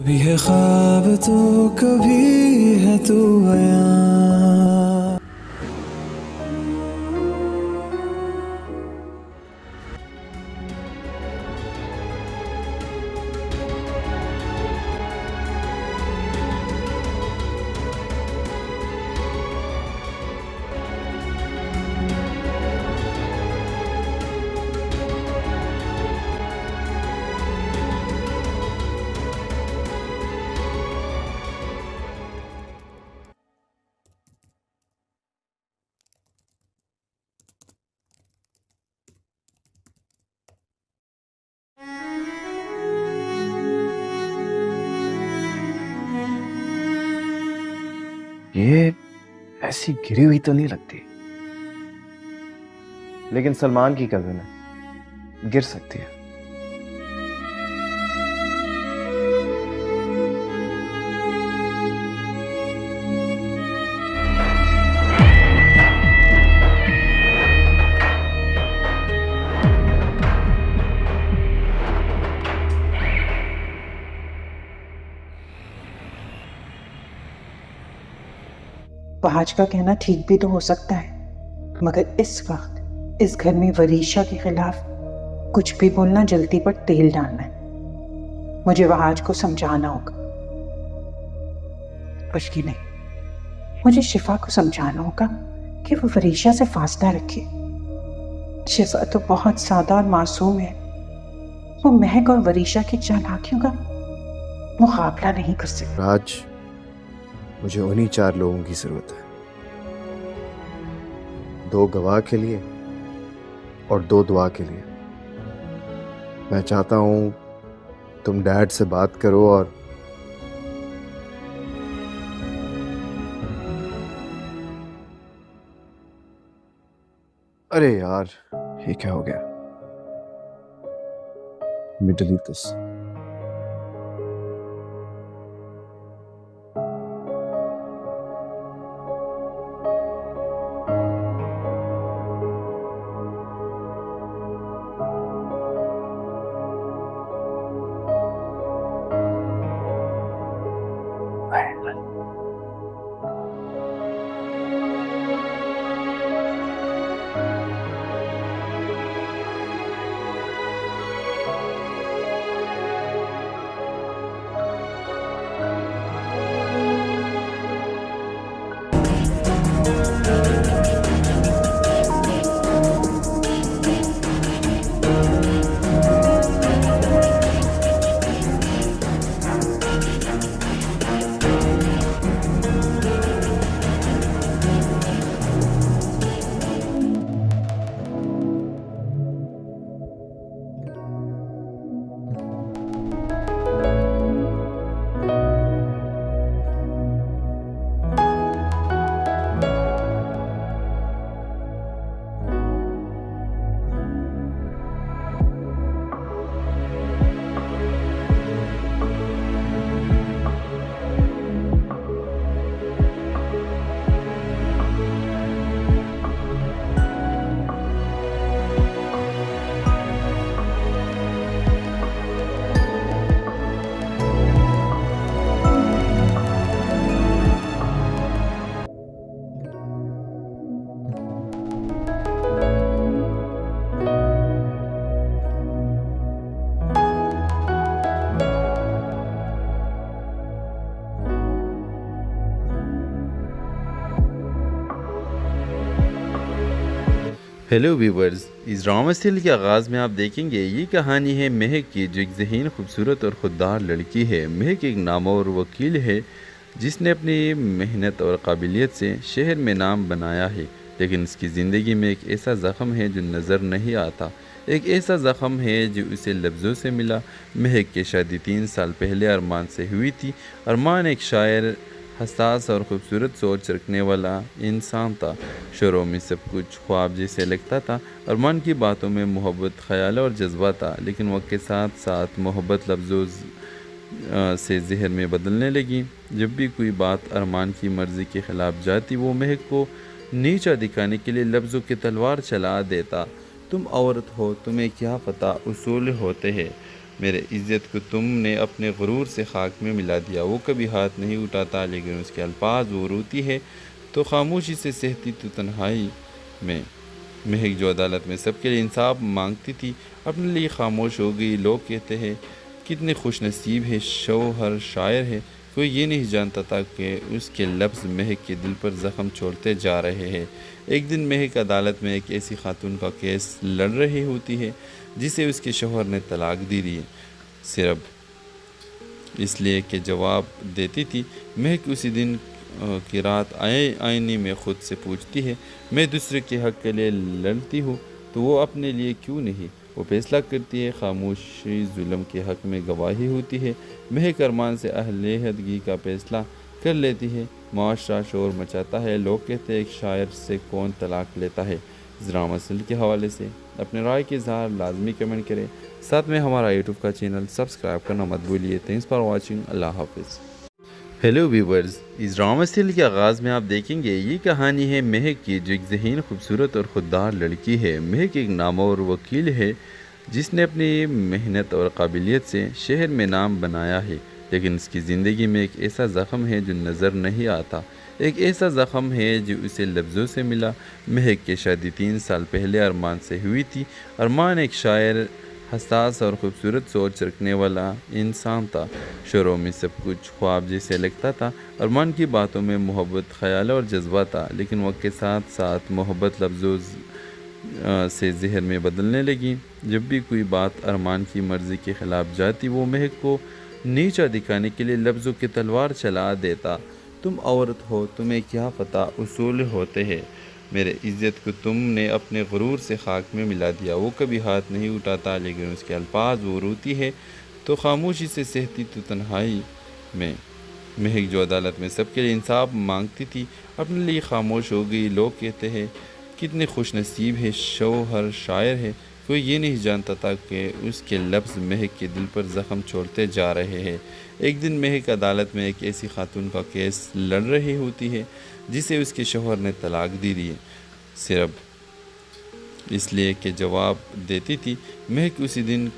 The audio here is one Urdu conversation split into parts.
کبھی ہے خواب تو کبھی ہے تو عیاں. یہ ایسی گری ہوئی تو نہیں لگتی، لیکن سلمان کی کزن ہے، گر سکتی ہے. فہد کا کہنا ٹھیک بھی تو ہو سکتا ہے، مگر اس وقت اس گھر میں وریشا کے خلاف کچھ بھی بولنا جلدی پر تیل ڈالنا ہے. مجھے وہاج کو سمجھانا ہوگا. کچھ کی نہیں، مجھے شفا کو سمجھانا ہوگا کہ وہ وریشا سے فاصلہ رکھے. شفا تو بہت سادہ اور معصوم ہے، وہ مہک اور وریشا کی چالاکیوں کا مقابلہ نہیں کر سکتی. راج، مجھے انہی 4 لوگوں کی ضرورت ہے، 2 گواہ کے لیے اور 2 دعا کے لیے. میں چاہتا ہوں تم ڈیڈ سے بات کرو اور ارے یار، یہ کیا ہو گیا؟ Delete this. ہیلو ویورز، اس ڈرامہ سیریل کے آغاز میں آپ دیکھیں گے یہ کہانی ہے مہک کی، جو ایک ذہین، خوبصورت اور خوددار لڑکی ہے. مہک ایک نامور وکیل ہے جس نے اپنی محنت اور قابلیت سے شہر میں نام بنایا ہے، لیکن اس کی زندگی میں ایک ایسا زخم ہے جو نظر نہیں آتا. ایک ایسا زخم ہے جو اسے لفظوں سے ملا. مہک کی شادی 3 سال پہلے ارمان سے ہوئی تھی. ارمان ایک شاعر، حساس اور خوبصورت سوچ رکھنے والا انسان تھا. شروع میں سب کچھ خواب جیسے لگتا تھا. ارمان کی باتوں میں محبت، خیال اور جذبہ تھا، لیکن وقت کے ساتھ ساتھ محبت لفظوں سے زہر میں بدلنے لگی. جب بھی کوئی بات ارمان کی مرضی کے خلاف جاتی، وہ مہک کو نیچا دکھانے کے لیے لفظوں کی تلوار چلا دیتا. تم عورت ہو، تمہیں کیا پتہ، اصول ہوتے ہیں. میرے عزت کو تم نے اپنے غرور سے خاک میں ملا دیا۔ وہ کبھی ہاتھ نہیں اٹھاتا لیکن اس کے الفاظ وہ روتی ہے تو خاموشی سے سہتی تو تنہائی میں۔ مہک جو عدالت میں سب کے لیے انصاف مانگتی تھی اپنے لیے خاموش ہو گئی۔ لوگ کہتے ہیں کتنے خوش نصیب ہے شوہر شاعر ہے، کوئی یہ نہیں جانتا تھا کہ اس کے لفظ مہک کے دل پر زخم چھوڑتے جا رہے ہیں۔ ایک دن مہک عدالت میں ایک ایسی خاتون کا کیس لڑ رہی ہوتی ہے جسے اس کے شوہر نے طلاق دی دی، صرف اس لیے کہ جواب دیتی تھی۔ مہک اسی دن کی رات آئینے میں خود سے پوچھتی ہے، میں دوسرے کے حق کے لیے لڑتی ہوں تو وہ اپنے لیے کیوں نہیں؟ وہ فیصلہ کرتی ہے، خاموشی ظلم کے حق میں گواہی ہوتی ہے۔ مہک ارمان سے علیحدگی کا فیصلہ کر لیتی ہے۔ معاشرہ شور مچاتا ہے، لوگ کہتے ہیں ایک شاعر سے کون طلاق لیتا ہے۔ اس ڈرامہ سیریل کے حوالے سے اپنے رائے کے اظہار لازمی کمنٹ کریں، ساتھ میں ہمارا یوٹیوب کا چینل سبسکرائب کرنا مت بھولیے۔ تھینکس فار واچنگ، اللہ حافظ۔ ہیلو ویورز، اس ڈرامہ سیریل کے آغاز میں آپ دیکھیں گے یہ کہانی ہے مہک کی، جو ایک ذہین خوبصورت اور خوددار لڑکی ہے۔ مہک ایک نامور وکیل ہے جس نے اپنی محنت اور قابلیت سے شہر میں نام بنایا ہے، لیکن اس کی زندگی میں ایک ایسا زخم ہے جو نظر نہیں آتا، ایک ایسا زخم ہے جو اسے لفظوں سے ملا۔ مہک کی شادی 3 سال پہلے ارمان سے ہوئی تھی۔ ارمان ایک شاعر، حساس اور خوبصورت سوچ رکھنے والا انسان تھا۔ شروع میں سب کچھ خواب جیسے لگتا تھا۔ ارمان کی باتوں میں محبت، خیال اور جذبہ تھا، لیکن وقت کے ساتھ ساتھ محبت لفظوں سے زہر میں بدلنے لگی۔ جب بھی کوئی بات ارمان کی مرضی کے خلاف جاتی، وہ مہک کو نیچا دکھانے کے لیے لفظوں کی تلوار چلا دیتا۔ تم عورت ہو، تمہیں کیا پتہ، اصول ہوتے ہیں۔ میرے عزت کو تم نے اپنے غرور سے خاک میں ملا دیا۔ وہ کبھی ہاتھ نہیں اٹھاتا لیکن اس کے الفاظ وہ روتی ہے تو خاموشی سے سہتی تو تنہائی میں۔ مہک جو عدالت میں سب کے لیے انصاف مانگتی تھی اپنے لیے خاموش ہو گئی۔ لوگ کہتے ہیں کتنے خوش نصیب ہے شوہر شاعر ہے، کوئی یہ نہیں جانتا تھا کہ اس کے لفظ مہک کے دل پر زخم چھوڑتے جا رہے ہیں۔ ایک دن مہک عدالت میں ایک ایسی خاتون کا کیس لڑ رہی ہوتی ہے جسے اس کے شوہر نے طلاق دی دی، صرف اس لیے کہ جواب دیتی تھی۔ مہک اسی دن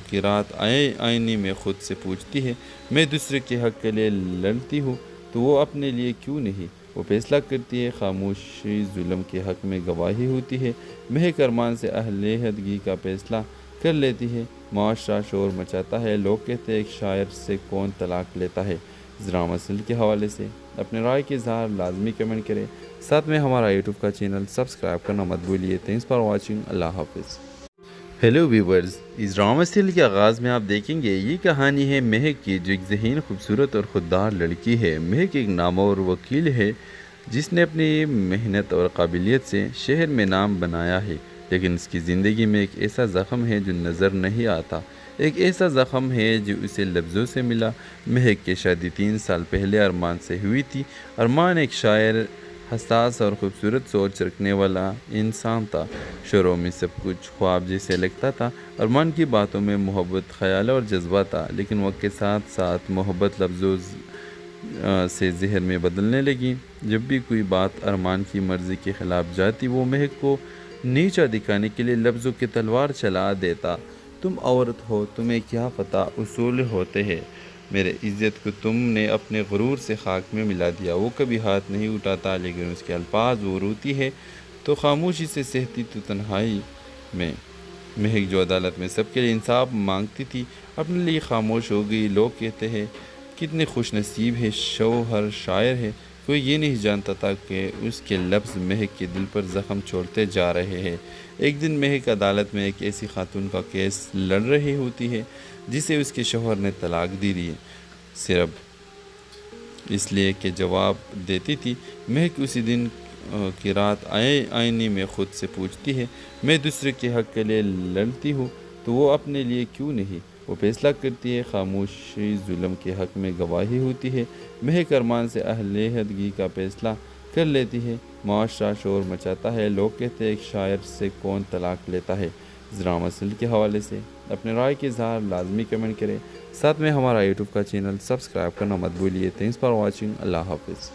کی رات آئینے میں خود سے پوچھتی ہے، میں دوسرے کے حق کے لیے لڑتی ہوں تو وہ اپنے لیے کیوں نہیں؟ وہ فیصلہ کرتی ہے، خاموشی ظلم کے حق میں گواہی ہوتی ہے۔ مہک ارمان سے علیحدگی کا فیصلہ کر لیتی ہے۔ معاشرہ شور مچاتا ہے، لوگ کہتے ہیں ایک شاعر سے کون طلاق لیتا ہے۔ اس ڈرامہ سیریل کے حوالے سے اپنے رائے کے اظہار لازمی کمنٹ کریں، ساتھ میں ہمارا یوٹیوب کا چینل سبسکرائب کرنا مت بھولیے۔ تھینکس فار واچنگ، اللہ حافظ۔ ہیلو ویورز، اس ڈرامہ سیریل کے آغاز میں آپ دیکھیں گے یہ کہانی ہے مہک کی، جو ایک ذہین خوبصورت اور خوددار لڑکی ہے۔ مہک ایک نامور وکیل ہے جس نے اپنی محنت اور قابلیت سے شہر میں نام بنایا ہے، لیکن اس کی زندگی میں ایک ایسا زخم ہے جو نظر نہیں آتا، ایک ایسا زخم ہے جو اسے لفظوں سے ملا۔ مہک کی شادی 3 سال پہلے ارمان سے ہوئی تھی۔ ارمان ایک شاعر، حساس اور خوبصورت سوچ رکھنے والا انسان تھا۔ شروع میں سب کچھ خواب جیسے لگتا تھا۔ ارمان کی باتوں میں محبت، خیال اور جذبہ تھا، لیکن وقت کے ساتھ ساتھ محبت لفظوں سے زہر میں بدلنے لگی۔ جب بھی کوئی بات ارمان کی مرضی کے خلاف جاتی، وہ مہک کو نیچا دکھانے کے لیے لفظوں کی تلوار چلا دیتا۔ تم عورت ہو، تمہیں کیا پتہ، اصول ہوتے ہیں۔ میرے عزت کو تم نے اپنے غرور سے خاک میں ملا دیا۔ وہ کبھی ہاتھ نہیں اٹھاتا لیکن اس کے الفاظ وہ روتی ہے تو خاموشی سے سہتی تو تنہائی میں۔ مہک جو عدالت میں سب کے لیے انصاف مانگتی تھی اپنے لیے خاموش ہو گئی۔ لوگ کہتے ہیں کتنے خوش نصیب ہے شوہر شاعر ہے، کوئی یہ نہیں جانتا تھا کہ اس کے لفظ مہک کے دل پر زخم چھوڑتے جا رہے ہیں۔ ایک دن مہک عدالت میں ایک ایسی خاتون کا کیس لڑ رہی ہوتی ہے جسے اس کے شوہر نے طلاق دی دی، صرف اس لیے کہ جواب دیتی تھی۔ مہک اسی دن کی رات آئینے میں خود سے پوچھتی ہے، میں دوسرے کے حق کے لیے لڑتی ہوں تو وہ اپنے لیے کیوں نہیں؟ وہ فیصلہ کرتی ہے، خاموشی ظلم کے حق میں گواہی ہوتی ہے۔ مہک ارمان سے علیحدگی کا فیصلہ کر لیتی ہے۔ معاشرہ شور مچاتا ہے، لوگ کہتے ہیں ایک شاعر سے کون طلاق لیتا ہے۔ اس ڈرامہ سیریل کے حوالے سے اپنے رائے کے اظہار لازمی کمنٹ کریں، ساتھ میں ہمارا یوٹیوب کا چینل سبسکرائب کرنا مت بھولیے۔ تھینکس فار واچنگ، اللہ حافظ۔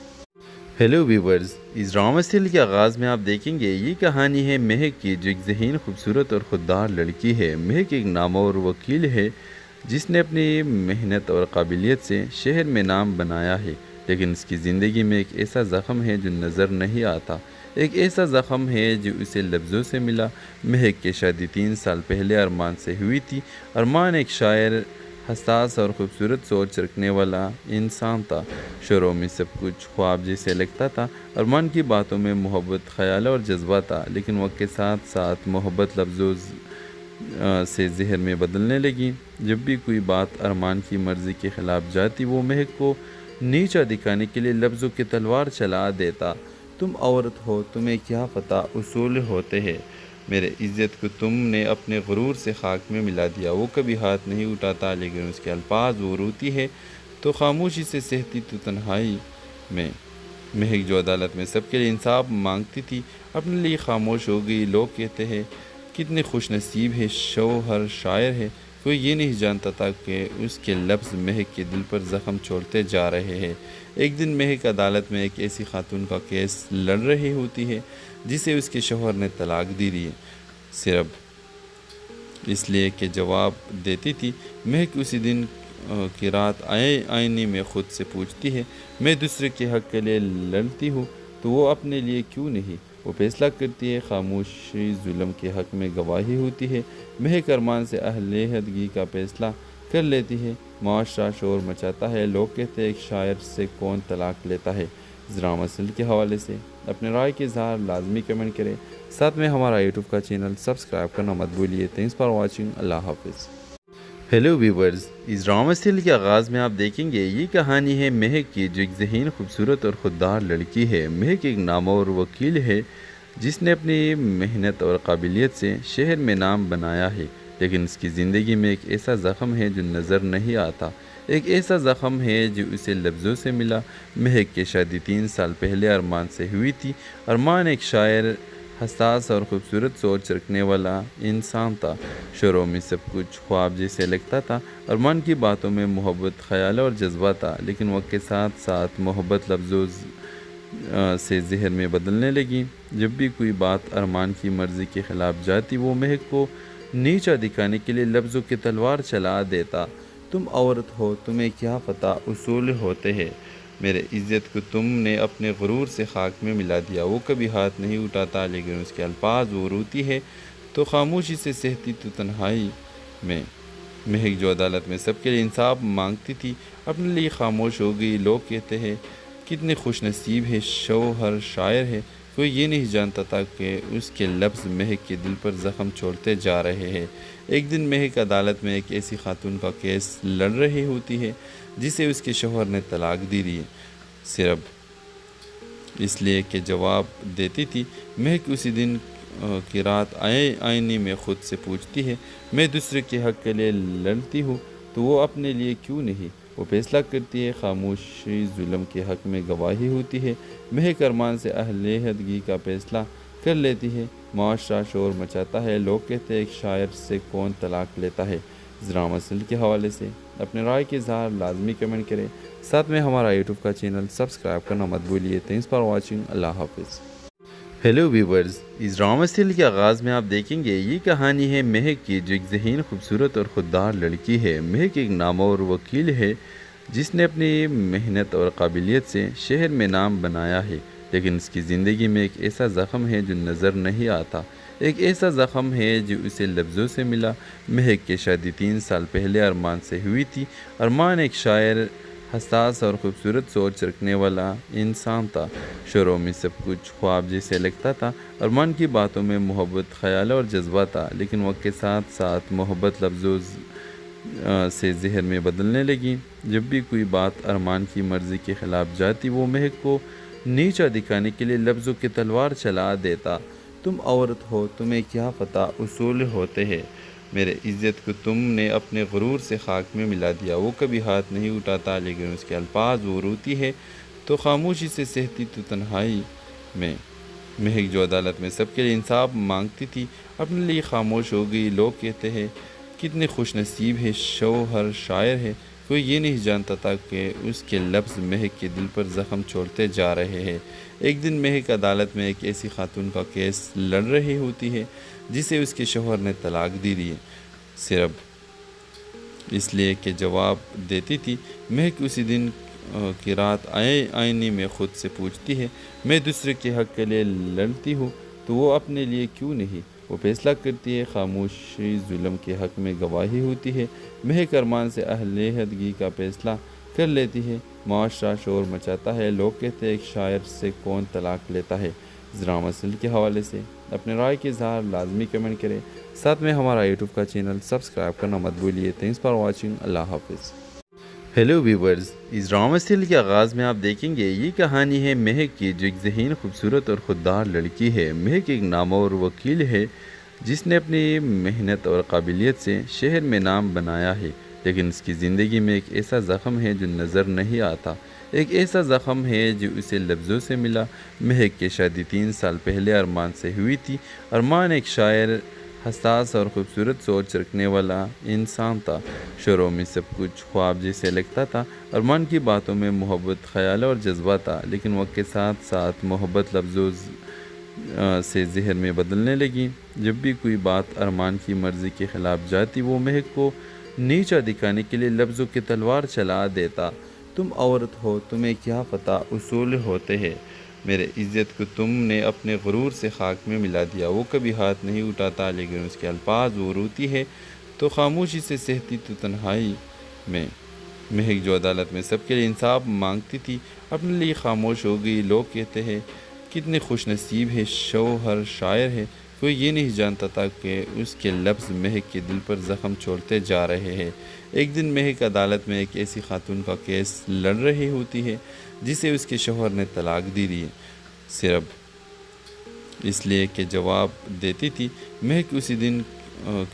ہیلو ویورز، اس ڈرامہ سیریل کے آغاز میں آپ دیکھیں گے یہ کہانی ہے مہک کی، جو ایک ذہین خوبصورت اور خوددار لڑکی ہے۔ مہک ایک نامور وکیل ہے جس نے اپنی محنت اور قابلیت سے شہر میں نام بنایا ہے، لیکن اس کی زندگی میں ایک ایسا زخم ہے جو نظر نہیں آتا، ایک ایسا زخم ہے جو اسے لفظوں سے ملا۔ مہک کی شادی 3 سال پہلے ارمان سے ہوئی تھی۔ ارمان ایک شاعر، حساس اور خوبصورت سوچ رکھنے والا انسان تھا۔ شروع میں سب کچھ خواب جیسے لگتا تھا۔ ارمان کی باتوں میں محبت، خیال اور جذبہ تھا، لیکن وقت کے ساتھ ساتھ محبت لفظوں سے زہر میں بدلنے لگی۔ جب بھی کوئی بات ارمان کی مرضی کے خلاف جاتی، وہ مہک کو نیچا دکھانے کے لیے لفظوں کی تلوار چلا دیتا۔ تم عورت ہو، تمہیں کیا پتہ اصول ہوتے ہیں، میرے عزت کو تم نے اپنے غرور سے خاک میں ملا دیا۔ وہ کبھی ہاتھ نہیں اٹھاتا، لیکن اس کے الفاظ وہ روتی ہے تو خاموشی سے سہتی تو تنہائی میں۔ مہک جو عدالت میں سب کے لیے انصاف مانگتی تھی، اپنے لیے خاموش ہو گئی۔ لوگ کہتے ہیں کتنے خوش نصیب ہے، شوہر شاعر ہے۔ کوئی یہ نہیں جانتا تھا کہ اس کے لفظ مہک کے دل پر زخم چھوڑتے جا رہے ہیں۔ ایک دن مہک عدالت میں ایک ایسی خاتون کا کیس لڑ رہی ہوتی ہے جسے اس کے شوہر نے طلاق دی ہے، صرف اس لیے کہ جواب دیتی تھی۔ مہک اسی دن کی رات آئینے میں خود سے پوچھتی ہے، میں دوسرے کے حق کے لیے لڑتی ہوں تو وہ اپنے لیے کیوں نہیں؟ وہ فیصلہ کرتی ہے، خاموشی ظلم کے حق میں گواہی ہوتی ہے۔ مہک ارمان سے علیحدگی کا فیصلہ کر لیتی ہے۔ معاشرہ شور مچاتا ہے، لوگ کہتے ہیں ایک شاعر سے کون طلاق لیتا ہے۔ اس ڈرامہ سیریل کے حوالے سے اپنے رائے کے اظہار لازمی کمنٹ کریں، ساتھ میں ہمارا یوٹیوب کا چینل سبسکرائب کرنا مت بھولیے۔ تھینکس فار واچنگ، اللہ حافظ۔ ہیلو ویورز، اس ڈرامہ سیریل کے آغاز میں آپ دیکھیں گے یہ کہانی ہے مہک کی، جو ایک ذہین، خوبصورت اور خوددار لڑکی ہے۔ مہک ایک نامور وکیل ہے جس نے اپنی محنت اور قابلیت سے شہر میں نام بنایا ہے، لیکن اس کی زندگی میں ایک ایسا زخم ہے جو نظر نہیں آتا، ایک ایسا زخم ہے جو اسے لفظوں سے ملا۔ مہک کی شادی 3 سال پہلے ارمان سے ہوئی تھی۔ ارمان ایک شاعر، حساس اور خوبصورت سوچ رکھنے والا انسان تھا۔ شروع میں سب کچھ خواب جیسے لگتا تھا۔ ارمان کی باتوں میں محبت، خیال اور جذبہ تھا، لیکن وقت کے ساتھ ساتھ محبت لفظوں سے زہر میں بدلنے لگی۔ جب بھی کوئی بات ارمان کی مرضی کے خلاف جاتی، وہ مہک کو نیچا دکھانے کے لیے لفظوں کی تلوار چلا دیتا۔ تم عورت ہو، تمہیں کیا پتہ اصول ہوتے ہیں، میرے عزت کو تم نے اپنے غرور سے خاک میں ملا دیا۔ وہ کبھی ہاتھ نہیں اٹھاتا، لیکن اس کے الفاظ وہ روتی ہے تو خاموشی سے سہتی تو تنہائی میں۔ مہک جو عدالت میں سب کے لیے انصاف مانگتی تھی، اپنے لیے خاموش ہو گئی۔ لوگ کہتے ہیں کتنے خوش نصیب ہے، شوہر شاعر ہے۔ کوئی یہ نہیں جانتا تھا کہ اس کے لفظ مہک کے دل پر زخم چھوڑتے جا رہے ہیں۔ ایک دن مہک عدالت میں ایک ایسی خاتون کا کیس لڑ رہی ہوتی ہے جسے اس کے شوہر نے طلاق دی ہے، صرف اس لیے کہ جواب دیتی تھی۔ مہک اسی دن کی رات آئینے میں خود سے پوچھتی ہے، میں دوسرے کے حق کے لیے لڑتی ہوں تو وہ اپنے لیے کیوں نہیں؟ وہ فیصلہ کرتی ہے، خاموشی ظلم کے حق میں گواہی ہوتی ہے۔ مہک ارمان سے علیحدگی کا فیصلہ کر لیتی ہے۔ معاشرہ شور مچاتا ہے، لوگ کہتے ہیں ایک شاعر سے کون طلاق لیتا ہے۔ اس ڈرامہ سیریل کے حوالے سے اپنے رائے کے اظہار لازمی کمنٹ کریں، ساتھ میں ہمارا یوٹیوب کا چینل سبسکرائب کرنا مت بھولیے۔ تھینکس فار واچنگ، اللہ حافظ۔ ہیلو ویورز، اس ڈرامہ سیریل کے آغاز میں آپ دیکھیں گے یہ کہانی ہے مہک کی، جو ایک ذہین، خوبصورت اور خوددار لڑکی ہے۔ مہک ایک نامور وکیل ہے جس نے اپنی محنت اور قابلیت سے شہر میں نام بنایا ہے، لیکن اس کی زندگی میں ایک ایسا زخم ہے جو نظر نہیں آتا، ایک ایسا زخم ہے جو اسے لفظوں سے ملا۔ مہک کی شادی 3 سال پہلے ارمان سے ہوئی تھی۔ ارمان ایک شاعر، حساس اور خوبصورت سوچ رکھنے والا انسان تھا۔ شروع میں سب کچھ خواب جیسے لگتا تھا۔ ارمان کی باتوں میں محبت، خیال اور جذبہ تھا، لیکن وقت کے ساتھ ساتھ محبت لفظوں سے زہر میں بدلنے لگی۔ جب بھی کوئی بات ارمان کی مرضی کے خلاف جاتی، وہ مہک کو نیچا دکھانے کے لیے لفظوں کی تلوار چلا دیتا۔ تم عورت ہو، تمہیں کیا پتہ اصول ہوتے ہیں، میرے عزت کو تم نے اپنے غرور سے خاک میں ملا دیا۔ وہ کبھی ہاتھ نہیں اٹھاتا، لیکن اس کے الفاظ وہ روتی ہے تو خاموشی سے سہتی تو تنہائی میں۔ مہک جو عدالت میں سب کے لیے انصاف مانگتی تھی، اپنے لیے خاموش ہو گئی۔ لوگ کہتے ہیں کتنے خوش نصیب ہے، شوہر شاعر ہے۔ کوئی یہ نہیں جانتا تھا کہ اس کے لفظ مہک کے دل پر زخم چھوڑتے جا رہے ہیں۔ ایک دن مہک عدالت میں ایک ایسی خاتون کا کیس لڑ رہی ہوتی ہے جسے اس کے شوہر نے طلاق دی ہے، صرف اس لیے کہ جواب دیتی تھی مہک اسی دن کی رات آئینے میں خود سے پوچھتی ہے، میں دوسرے کے حق کے لیے لڑتی ہوں تو وہ اپنے لیے کیوں نہیں؟ وہ فیصلہ کرتی ہے، خاموشی ظلم کے حق میں گواہی ہوتی ہے، مہک ارمان سے علیحدگی کا فیصلہ کر لیتی ہے، معاشرہ شور مچاتا ہے، لوگ کہتے ہیں ایک شاعر سے کون طلاق لیتا ہے۔ اس ڈرامہ سیریل کے حوالے سے اپنے رائے کے اظہار لازمی کمنٹ کریں، ساتھ میں ہمارا یوٹیوب کا چینل سبسکرائب کرنا مت بھولیے۔ تھینکس فار واچنگ، اللہ حافظ۔ ہیلو ویورز، اس ڈرامہ سیریل کے آغاز میں آپ دیکھیں گے یہ کہانی ہے مہک کی، جو ایک ذہین، خوبصورت اور خوددار لڑکی ہے۔ مہک ایک نامور وکیل ہے جس نے اپنی محنت اور قابلیت سے شہر میں نام بنایا ہے، لیکن اس کی زندگی میں ایک ایسا زخم ہے جو نظر نہیں آتا، ایک ایسا زخم ہے جو اسے لفظوں سے ملا۔ مہک کی شادی 3 سال پہلے ارمان سے ہوئی تھی۔ ارمان ایک شاعر، حساس اور خوبصورت سوچ رکھنے والا انسان تھا۔ شروع میں سب کچھ خواب جیسے لگتا تھا۔ ارمان کی باتوں میں محبت، خیال اور جذبہ تھا، لیکن وقت کے ساتھ ساتھ محبت لفظوں سے زہر میں بدلنے لگی۔ جب بھی کوئی بات ارمان کی مرضی کے خلاف جاتی، وہ مہک کو نیچا دکھانے کے لیے لفظوں کی تلوار چلا دیتا۔ تم عورت ہو، تمہیں کیا پتہ اصول ہوتے ہیں، میرے عزت کو تم نے اپنے غرور سے خاک میں ملا دیا۔ وہ کبھی ہاتھ نہیں اٹھاتا، لیکن اس کے الفاظ وہ روتی ہے تو خاموشی سے سہتی تو تنہائی میں۔ مہک جو عدالت میں سب کے لیے انصاف مانگتی تھی، اپنے لیے خاموش ہو گئی۔ لوگ کہتے ہیں کتنے خوش نصیب ہے، شوہر شاعر ہے۔ کوئی یہ نہیں جانتا تھا کہ اس کے لفظ مہک کے دل پر زخم چھوڑتے جا رہے ہیں۔ ایک دن مہک عدالت میں ایک ایسی خاتون کا کیس لڑ رہی ہوتی ہے جسے اس کے شوہر نے طلاق دی ہے، صرف اس لیے کہ جواب دیتی تھی۔ مہک اسی دن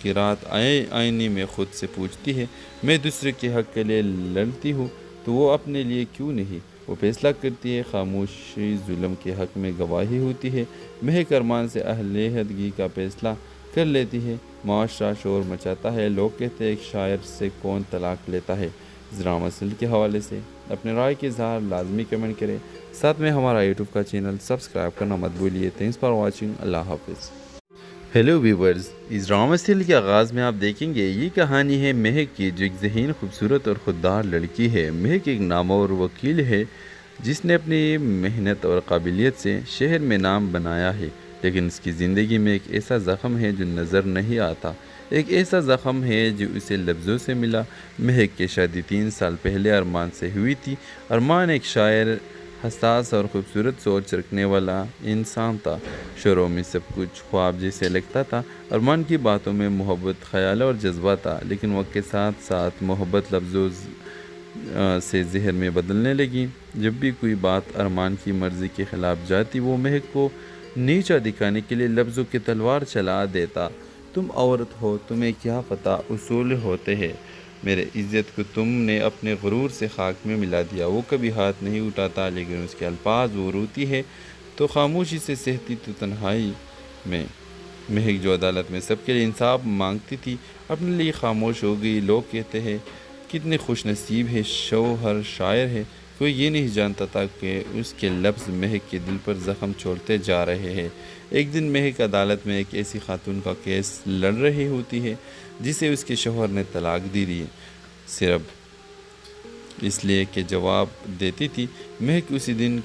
کی رات آئینے میں خود سے پوچھتی ہے، میں دوسرے کے حق کے لیے لڑتی ہوں تو وہ اپنے لیے کیوں نہیں؟ وہ فیصلہ کرتی ہے، خاموشی ظلم کے حق میں گواہی ہوتی ہے، مہک ارمان سے علیحدگی کا فیصلہ کر لیتی ہے، معاشرہ شور مچاتا ہے، لوگ کہتے ہیں ایک شاعر سے کون طلاق لیتا ہے۔ اس ڈرامہ سیریل کے حوالے سے اپنے رائے کے اظہار لازمی کمنٹ کریں، ساتھ میں ہمارا یوٹیوب کا چینل سبسکرائب کرنا مت بھولیے۔ تھینکس فار واچنگ، اللہ حافظ۔ ہیلو ویورز، اس ڈرامہ سیریل کے آغاز میں آپ دیکھیں گے یہ کہانی ہے مہک کی، جو ایک ذہین، خوبصورت اور خوددار لڑکی ہے۔ مہک ایک نامور وکیل ہے جس نے اپنی محنت اور قابلیت سے شہر میں نام بنایا ہے، لیکن اس کی زندگی میں ایک ایسا زخم ہے جو نظر نہیں آتا، ایک ایسا زخم ہے جو اسے لفظوں سے ملا۔ مہک کی شادی 3 سال پہلے ارمان سے ہوئی تھی۔ ارمان ایک شاعر، حساس اور خوبصورت سوچ رکھنے والا انسان تھا۔ شروع میں سب کچھ خواب جیسے لگتا تھا۔ ارمان کی باتوں میں محبت، خیال اور جذبہ تھا، لیکن وقت کے ساتھ ساتھ محبت لفظوں سے زہر میں بدلنے لگی۔ جب بھی کوئی بات ارمان کی مرضی کے خلاف جاتی، وہ مہک کو نیچا دکھانے کے لیے لفظوں کی تلوار چلا دیتا۔ تم عورت ہو، تمہیں کیا پتہ اصول ہوتے ہیں، میرے عزت کو تم نے اپنے غرور سے خاک میں ملا دیا۔ وہ کبھی ہاتھ نہیں اٹھاتا، لیکن اس کے الفاظ وہ روتی ہے تو خاموشی سے سہتی تو تنہائی میں۔ مہک جو عدالت میں سب کے لیے انصاف مانگتی تھی، اپنے لیے خاموش ہو گئی۔ لوگ کہتے ہیں کتنے خوش نصیب ہے، شوہر شاعر ہے۔ کوئی یہ نہیں جانتا تھا کہ اس کے لفظ مہک کے دل پر زخم چھوڑتے جا رہے ہیں۔ ایک دن مہک عدالت میں ایک ایسی خاتون کا کیس لڑ رہی ہوتی ہے جسے اس کے شوہر نے طلاق دی ہے، صرف اس لیے کہ جواب دیتی تھی۔ مہک اسی دن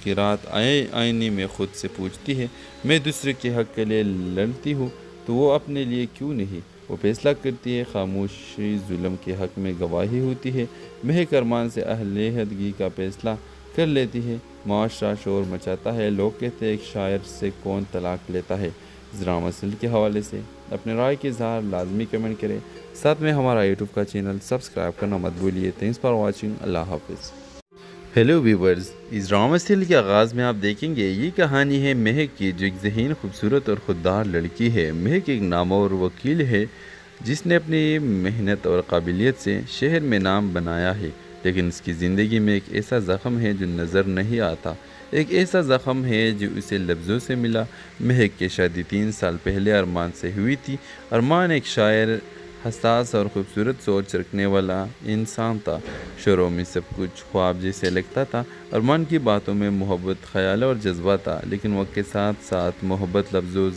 کی رات آئینے میں خود سے پوچھتی ہے، میں دوسرے کے حق کے لیے لڑتی ہوں تو وہ اپنے لیے کیوں نہیں؟ وہ فیصلہ کرتی ہے، خاموشی ظلم کے حق میں گواہی ہوتی ہے، مہک ارمان سے علیحدگی کا فیصلہ کر لیتی ہے، معاشرہ شور مچاتا ہے، لوگ کہتے ہیں ایک شاعر سے کون طلاق لیتا ہے۔ اس ڈرامہ سیریل کے حوالے سے اپنے رائے کے اظہار لازمی کمنٹ کریں، ساتھ میں ہمارا یوٹیوب کا چینل سبسکرائب کرنا مت بھولیے۔ تھینکس فار واچنگ، اللہ حافظ۔ ہیلو ویورز، اس ڈرامہ سیریل کے آغاز میں آپ دیکھیں گے یہ کہانی ہے مہک کی، جو ایک ذہین، خوبصورت اور خوددار لڑکی ہے۔ مہک ایک نامور وکیل ہے جس نے اپنی محنت اور قابلیت سے شہر میں نام بنایا ہے، لیکن اس کی زندگی میں ایک ایسا زخم ہے جو نظر نہیں آتا، ایک ایسا زخم ہے جو اسے لفظوں سے ملا۔ مہک کی شادی 3 سال پہلے ارمان سے ہوئی تھی۔ ارمان ایک شاعر، حساس اور خوبصورت سوچ رکھنے والا انسان تھا۔ شروع میں سب کچھ خواب جیسے لگتا تھا۔ ارمان کی باتوں میں محبت، خیال اور جذبہ تھا، لیکن وقت کے ساتھ ساتھ محبت لفظوں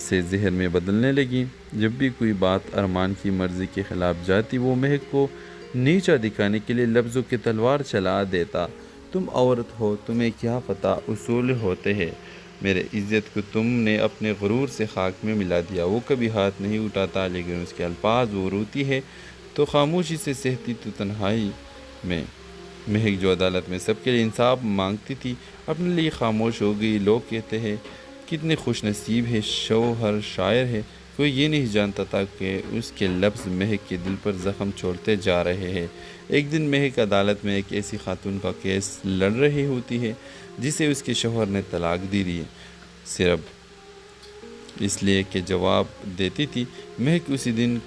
سے ذہن میں بدلنے لگیں۔ جب بھی کوئی بات ارمان کی مرضی کے خلاف جاتی وہ مہک کو نیچا دکھانے کے لیے لفظوں کی تلوار چلا دیتا۔ تم عورت ہو، تمہیں کیا پتہ اصول ہوتے ہیں، میرے عزت کو تم نے اپنے غرور سے خاک میں ملا دیا۔ وہ کبھی ہاتھ نہیں اٹھاتا لیکن اس کے الفاظ وہ روتی ہے تو خاموشی سے سہتی تو تنہائی میں۔ مہک جو عدالت میں سب کے لیے انصاف مانگتی تھی اپنے لیے خاموش ہو گئی۔ لوگ کہتے ہیں کتنے خوش نصیب ہے، شوہر شاعر ہے، کوئی یہ نہیں جانتا تھا کہ اس کے لفظ مہک کے دل پر زخم چھوڑتے جا رہے ہیں۔ ایک دن مہک عدالت میں ایک ایسی خاتون کا کیس لڑ رہی ہوتی ہے جسے اس کے شوہر نے طلاق دی ہے، صرف اس لیے کہ جواب دیتی تھی۔ مہک اسی دن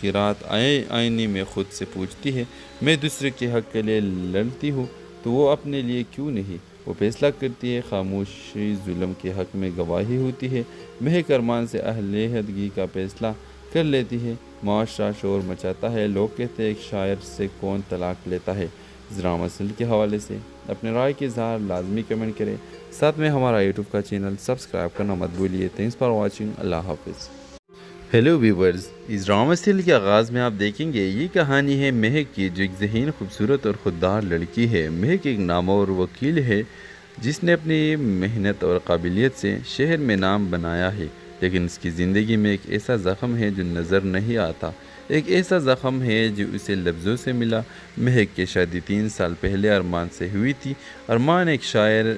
کی رات آئینے میں خود سے پوچھتی ہے، میں دوسرے کے حق کے لیے لڑتی ہوں تو وہ اپنے لیے کیوں نہیں؟ وہ فیصلہ کرتی ہے، خاموشی ظلم کے حق میں گواہی ہوتی ہے۔ مہک ارمان سے علیحدگی کا فیصلہ کر لیتی ہے۔ معاشرہ شور مچاتا ہے، لوگ کہتے ہیں ایک شاعر سے کون طلاق لیتا ہے۔ اس ڈرامہ سیریل کے حوالے سے اپنے رائے کے اظہار لازمی کمنٹ کریں، ساتھ میں ہمارا یوٹیوب کا چینل سبسکرائب کرنا مت بھولیے۔ تھینکس فار واچنگ، اللہ حافظ۔ ہیلو ویورز، اس ڈرامہ سیریل کے آغاز میں آپ دیکھیں گے یہ کہانی ہے مہک کی، جو ایک ذہین، خوبصورت اور خوددار لڑکی ہے۔ مہک ایک نامور وکیل ہے جس نے اپنی محنت اور قابلیت سے شہر میں نام بنایا ہے، لیکن اس کی زندگی میں ایک ایسا زخم ہے جو نظر نہیں آتا۔ ایک ایسا زخم ہے جو اسے لفظوں سے ملا۔ مہک کی شادی 3 سال پہلے ارمان سے ہوئی تھی۔ ارمان ایک شاعر،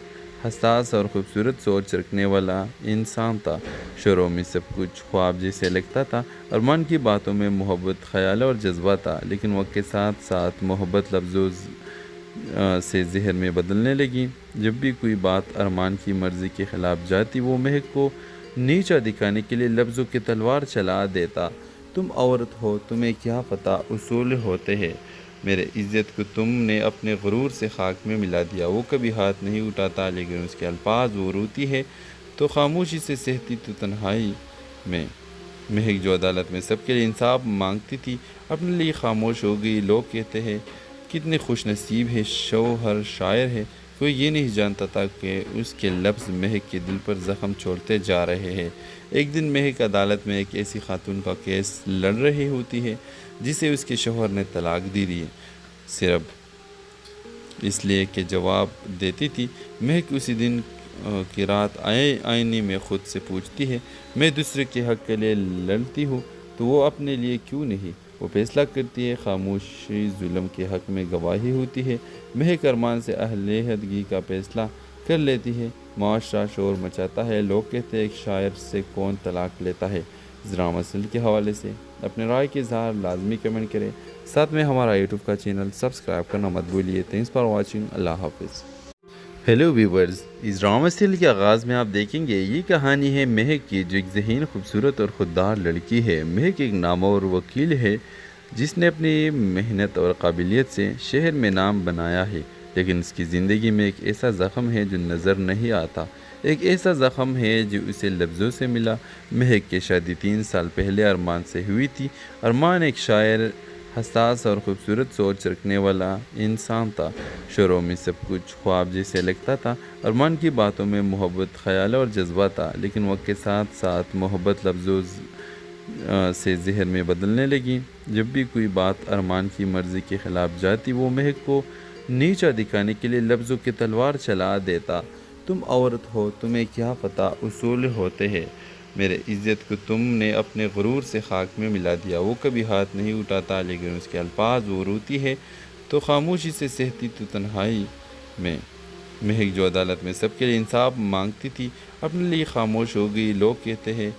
حساس اور خوبصورت سوچ رکھنے والا انسان تھا۔ شروع میں سب کچھ خواب جیسے لگتا تھا۔ ارمان کی باتوں میں محبت، خیال اور جذبہ تھا، لیکن وقت کے ساتھ ساتھ محبت لفظوں سے ذہن میں بدلنے لگیں۔ جب بھی کوئی بات ارمان کی مرضی کے خلاف جاتی وہ مہک کو نیچا دکھانے کے لیے لفظوں کی تلوار چلا دیتا۔ تم عورت ہو، تمہیں کیا پتہ اصول ہوتے ہیں، میرے عزت کو تم نے اپنے غرور سے خاک میں ملا دیا۔ وہ کبھی ہاتھ نہیں اٹھاتا لیکن اس کے الفاظ وہ روتی ہے تو خاموشی سے سہتی تو تنہائی میں۔ مہک جو عدالت میں سب کے لیے انصاف مانگتی تھی اپنے لیے خاموش ہو گئی۔ لوگ کہتے ہیں کتنے خوش نصیب ہے، شوہر شاعر ہے، کوئی یہ نہیں جانتا تھا کہ اس کے لفظ مہک کے دل پر زخم چھوڑتے جا رہے ہیں۔ ایک دن مہک عدالت میں ایک ایسی خاتون کا کیس لڑ رہی ہوتی ہے جسے اس کے شوہر نے طلاق دی ہے، صرف اس لیے کہ جواب دیتی تھی۔ مہک اسی دن کی رات آئینے میں خود سے پوچھتی ہے، میں دوسرے کے حق کے لیے لڑتی ہوں تو وہ اپنے لیے کیوں نہیں؟ وہ فیصلہ کرتی ہے، خاموشی ظلم کے حق میں گواہی ہوتی ہے۔ مہک ارمان سے علیحدگی کا فیصلہ کر لیتی ہے۔ معاشرہ شور مچاتا ہے، لوگ کہتے ہیں ایک شاعر سے کون طلاق لیتا ہے۔ اس ڈرامہ سیریل کے حوالے سے اپنے رائے کے اظہار لازمی کمنٹ کریں، ساتھ میں ہمارا یوٹیوب کا چینل سبسکرائب کرنا مت بھولیے۔ تھینکس فار واچنگ، اللہ حافظ۔ ہیلو ویورز، اس ڈرامہ سیریل کے آغاز میں آپ دیکھیں گے یہ کہانی ہے مہک کی، جو ایک ذہین، خوبصورت اور خوددار لڑکی ہے۔ مہک ایک نامور وکیل ہے جس نے اپنی محنت اور قابلیت سے شہر میں نام بنایا ہے، لیکن اس کی زندگی میں ایک ایسا زخم ہے جو نظر نہیں آتا۔ ایک ایسا زخم ہے جو اسے لفظوں سے ملا۔ مہک کی شادی 3 سال پہلے ارمان سے ہوئی تھی۔ ارمان ایک شاعر، حساس اور خوبصورت سوچ رکھنے والا انسان تھا۔ شروع میں سب کچھ خواب جیسے لگتا تھا۔ ارمان کی باتوں میں محبت، خیال اور جذبہ تھا، لیکن وقت کے ساتھ ساتھ محبت لفظوں سے ذہن میں بدلنے لگیں۔ جب بھی کوئی بات ارمان کی مرضی کے خلاف جاتی وہ مہک کو نیچا دکھانے کے لیے لفظوں کی تلوار چلا دیتا۔ تم عورت ہو، تمہیں کیا پتہ اصول ہوتے ہیں، میرے عزت کو تم نے اپنے غرور سے خاک میں ملا دیا۔ وہ کبھی ہاتھ نہیں اٹھاتا لیکن اس کے الفاظ وہ روتی ہے تو خاموشی سے سہتی تو تنہائی میں۔ مہک جو عدالت میں سب کے لیے انصاف مانگتی تھی اپنے لیے خاموش ہو گئی۔ لوگ کہتے ہیں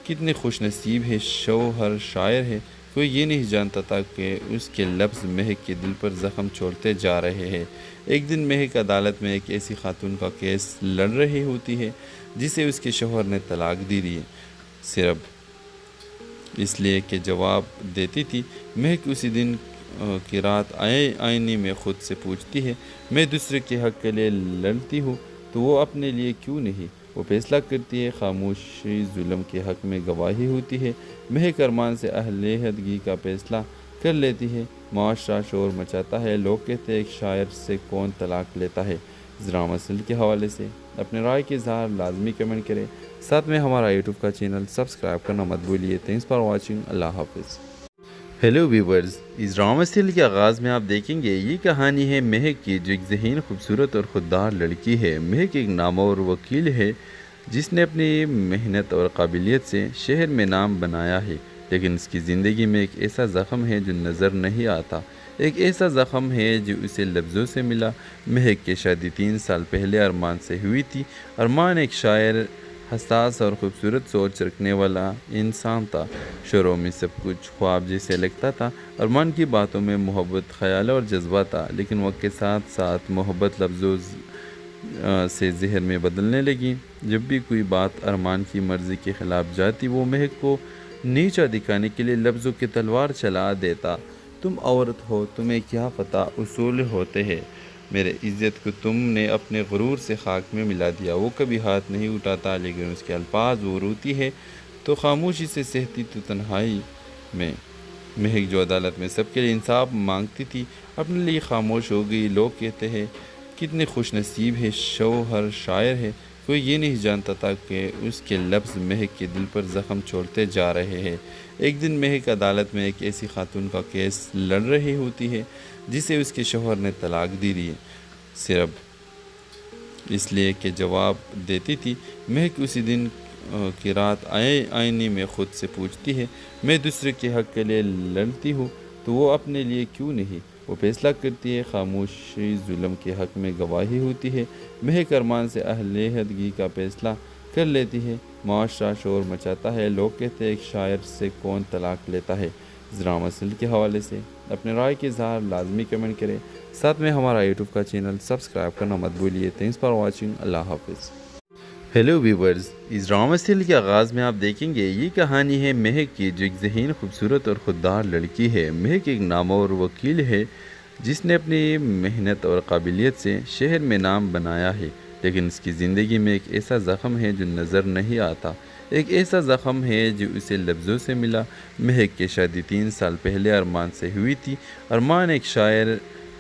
کتنے خوش نصیب ہے، شوہر شاعر ہے، کوئی یہ نہیں جانتا تھا کہ اس کے لفظ مہک کے دل پر زخم چھوڑتے جا رہے ہیں۔ ایک دن مہک عدالت میں ایک ایسی خاتون کا کیس لڑ رہی ہوتی ہے جسے اس کے شوہر نے طلاق دی ہے، صرف اس لیے کہ جواب دیتی تھی۔ مہک اسی دن کی رات آئینے میں خود سے پوچھتی ہے، میں دوسرے کے حق کے لیے لڑتی ہوں تو وہ اپنے لیے کیوں نہیں؟ وہ فیصلہ کرتی ہے، خاموشی ظلم کے حق میں گواہی ہوتی ہے۔ مہک ارمان سے علیحدگی کا فیصلہ کر لیتی ہے۔ معاشرہ شور مچاتا ہے، لوگ کہتے ہیں ایک شاعر سے کون طلاق لیتا ہے۔ اس ڈرامہ سیریل کے حوالے سے اپنے رائے کے اظہار لازمی کمنٹ کریں، ساتھ میں ہمارا یوٹیوب کا چینل سبسکرائب کرنا مت بھولیے۔ تھینکس فار واچنگ، اللہ حافظ۔ ہیلو ویورز، اس ڈرامہ سیریل کے آغاز میں آپ دیکھیں گے یہ کہانی ہے مہک کی، جو ایک ذہین، خوبصورت اور خوددار لڑکی ہے۔ مہک ایک نامور وکیل ہے جس نے اپنی محنت اور قابلیت سے شہر میں نام بنایا ہے، لیکن اس کی زندگی میں ایک ایسا زخم ہے جو نظر نہیں آتا، ایک ایسا زخم ہے جو اسے لفظوں سے ملا۔ مہک کی شادی 3 سال پہلے ارمان سے ہوئی تھی۔ ارمان ایک شاعر، حساس اور خوبصورت سوچ رکھنے والا انسان تھا۔ شروع میں سب کچھ خواب جیسے لگتا تھا۔ ارمان کی باتوں میں محبت، خیال اور جذبہ تھا، لیکن وقت کے ساتھ ساتھ محبت لفظوں سے زہر میں بدلنے لگی۔ جب بھی کوئی بات ارمان کی مرضی کے خلاف جاتی، وہ مہک کو نیچا دکھانے کے لیے لفظوں کی تلوار چلا دیتا۔ تم عورت ہو، تمہیں کیا پتہ اصول ہوتے ہیں، میرے عزت کو تم نے اپنے غرور سے خاک میں ملا دیا۔ وہ کبھی ہاتھ نہیں اٹھاتا، لیکن اس کے الفاظ وہ روتی ہے تو خاموشی سے سہتی تو تنہائی میں۔ مہک جو عدالت میں سب کے لیے انصاف مانگتی تھی، اپنے لیے خاموش ہو گئی۔ لوگ کہتے ہیں کتنے خوش نصیب ہے، شوہر شاعر ہے۔ کوئی یہ نہیں جانتا تھا کہ اس کے لفظ مہک کے دل پر زخم چھوڑتے جا رہے ہیں۔ ایک دن مہک عدالت میں ایک ایسی خاتون کا کیس لڑ رہی ہوتی ہے جسے اس کے شوہر نے طلاق دی دی، صرف اس لیے کہ جواب دیتی تھی۔ مہک اسی دن کی رات آئینے میں خود سے پوچھتی ہے، میں دوسرے کے حق کے لیے لڑتی ہوں تو وہ اپنے لیے کیوں نہیں؟ وہ فیصلہ کرتی ہے، خاموشی ظلم کے حق میں گواہی ہوتی ہے۔ مہک ارمان سے علیحدگی کا فیصلہ کر لیتی ہے۔ معاشرہ شور مچاتا ہے، لوگ کہتے ہیں ایک شاعر سے کون طلاق لیتا ہے۔ اس ڈرامہ سیریل کے حوالے سے اپنے رائے کے اظہار لازمی کمنٹ کریں، ساتھ میں ہمارا یوٹیوب کا چینل سبسکرائب کرنا مت بھولیے۔ تھینکس فار واچنگ، اللہ حافظ۔ ہیلو ویورز، اس ڈرامہ سیریل کے آغاز میں آپ دیکھیں گے یہ کہانی ہے مہک کی، جو ایک ذہین، خوبصورت اور خوددار لڑکی ہے۔ مہک ایک نامور وکیل ہے جس نے اپنی محنت اور قابلیت سے شہر میں نام بنایا ہے، لیکن اس کی زندگی میں ایک ایسا زخم ہے جو نظر نہیں آتا، ایک ایسا زخم ہے جو اسے لفظوں سے ملا۔ مہک کی شادی 3 سال پہلے ارمان سے ہوئی تھی۔ ارمان ایک شاعر،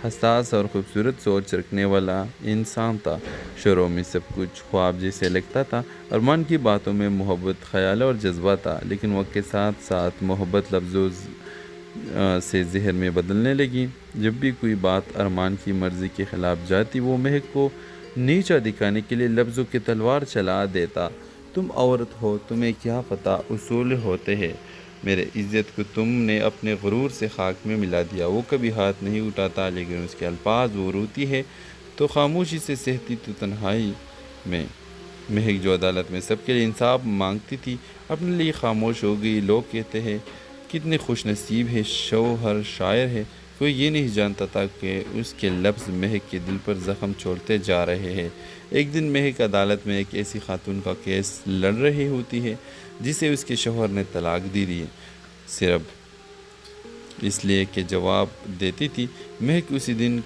حساس اور خوبصورت سوچ رکھنے والا انسان تھا۔ شروع میں سب کچھ خواب جیسے لگتا تھا۔ ارمان کی باتوں میں محبت، خیال اور جذبہ تھا، لیکن وقت کے ساتھ ساتھ محبت لفظوں سے زہر میں بدلنے لگی۔ جب بھی کوئی بات ارمان کی مرضی کے خلاف جاتی، وہ مہک کو نیچا دکھانے کے لیے لفظوں کی تلوار چلا دیتا۔ تم عورت ہو، تمہیں کیا پتہ اصول ہوتے ہیں، میرے عزت کو تم نے اپنے غرور سے خاک میں ملا دیا۔ وہ کبھی ہاتھ نہیں اٹھاتا، لیکن اس کے الفاظ وہ روتی ہے تو خاموشی سے سہتی تو تنہائی میں۔ مہک جو عدالت میں سب کے لیے انصاف مانگتی تھی، اپنے لیے خاموش ہو گئی۔ لوگ کہتے ہیں کتنے خوش نصیب ہے، شوہر شاعر ہے۔ کوئی یہ نہیں جانتا تھا کہ اس کے لفظ مہک کے دل پر زخم چھوڑتے جا رہے ہیں۔ ایک دن مہک عدالت میں ایک ایسی خاتون کا کیس لڑ رہی ہوتی ہے جسے اس کے شوہر نے طلاق دی دی، صرف اس لیے کہ جواب دیتی تھی۔ مہک اسی دن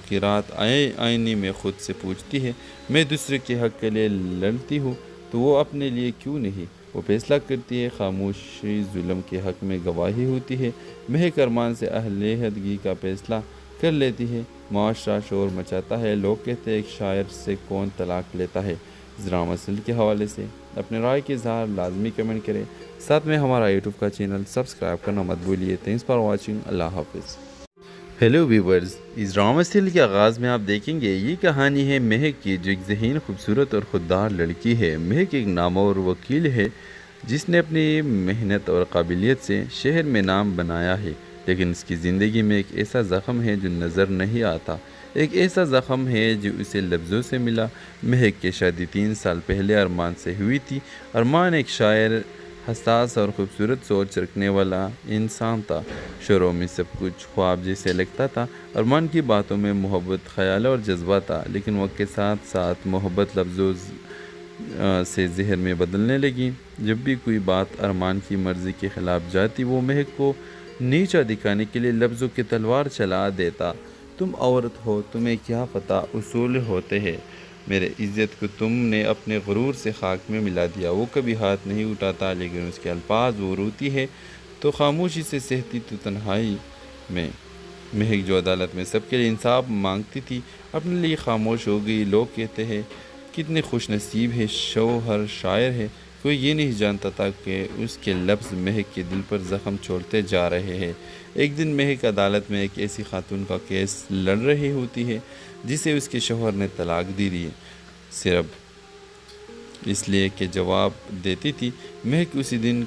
کی رات آئینے میں خود سے پوچھتی ہے، میں دوسرے کے حق کے لیے لڑتی ہوں تو وہ اپنے لیے کیوں نہیں؟ وہ فیصلہ کرتی ہے، خاموشی ظلم کے حق میں گواہی ہوتی ہے۔ مہک ارمان سے علیحدگی کا فیصلہ کر لیتی ہے۔ معاشرہ شور مچاتا ہے، لوگ کہتے ہیں ایک شاعر سے کون طلاق لیتا ہے۔ اس ڈرامہ سیریل کے حوالے سے اپنے رائے کے اظہار لازمی کمنٹ کریں، ساتھ میں ہمارا یوٹیوب کا چینل سبسکرائب کرنا مت بھولیے۔ تھینکس فار واچنگ، اللہ حافظ۔ ہیلو ویورز، اس ڈرامہ سیریل کے آغاز میں آپ دیکھیں گے یہ کہانی ہے مہک کی، جو ایک ذہین، خوبصورت اور خوددار لڑکی ہے۔ مہک ایک نامور وکیل ہے جس نے اپنی محنت اور قابلیت سے شہر میں نام بنایا ہے، لیکن اس کی زندگی میں ایک ایسا زخم ہے جو نظر نہیں آتا، ایک ایسا زخم ہے جو اسے لفظوں سے ملا۔ مہک کی شادی 3 سال پہلے ارمان سے ہوئی تھی۔ ارمان ایک شاعر، حساس اور خوبصورت سوچ رکھنے والا انسان تھا۔ شروع میں سب کچھ خواب جیسے لگتا تھا۔ ارمان کی باتوں میں محبت، خیال اور جذبہ تھا، لیکن وقت کے ساتھ ساتھ محبت لفظوں سے زہر میں بدلنے لگی۔ جب بھی کوئی بات ارمان کی مرضی کے خلاف جاتی، وہ مہک کو نیچا دکھانے کے لیے لفظوں کی تلوار چلا دیتا۔ تم عورت ہو، تمہیں کیا پتہ اصول ہوتے ہیں، میرے عزت کو تم نے اپنے غرور سے خاک میں ملا دیا۔ وہ کبھی ہاتھ نہیں اٹھاتا، لیکن اس کے الفاظ وہ روتی ہے تو خاموشی سے سہتی تو تنہائی میں۔ مہک جو عدالت میں سب کے لیے انصاف مانگتی تھی، اپنے لیے خاموش ہو گئی۔ لوگ کہتے ہیں کتنے خوش نصیب ہے شوہر شاعر ہے، کوئی یہ نہیں جانتا تھا کہ اس کے لفظ مہک کے دل پر زخم چھوڑتے جا رہے ہیں۔ ایک دن مہک عدالت میں ایک ایسی خاتون کا کیس لڑ رہی ہوتی ہے جسے اس کے شوہر نے طلاق دی ہے، صرف اس لیے کہ جواب دیتی تھی۔ مہک اسی دن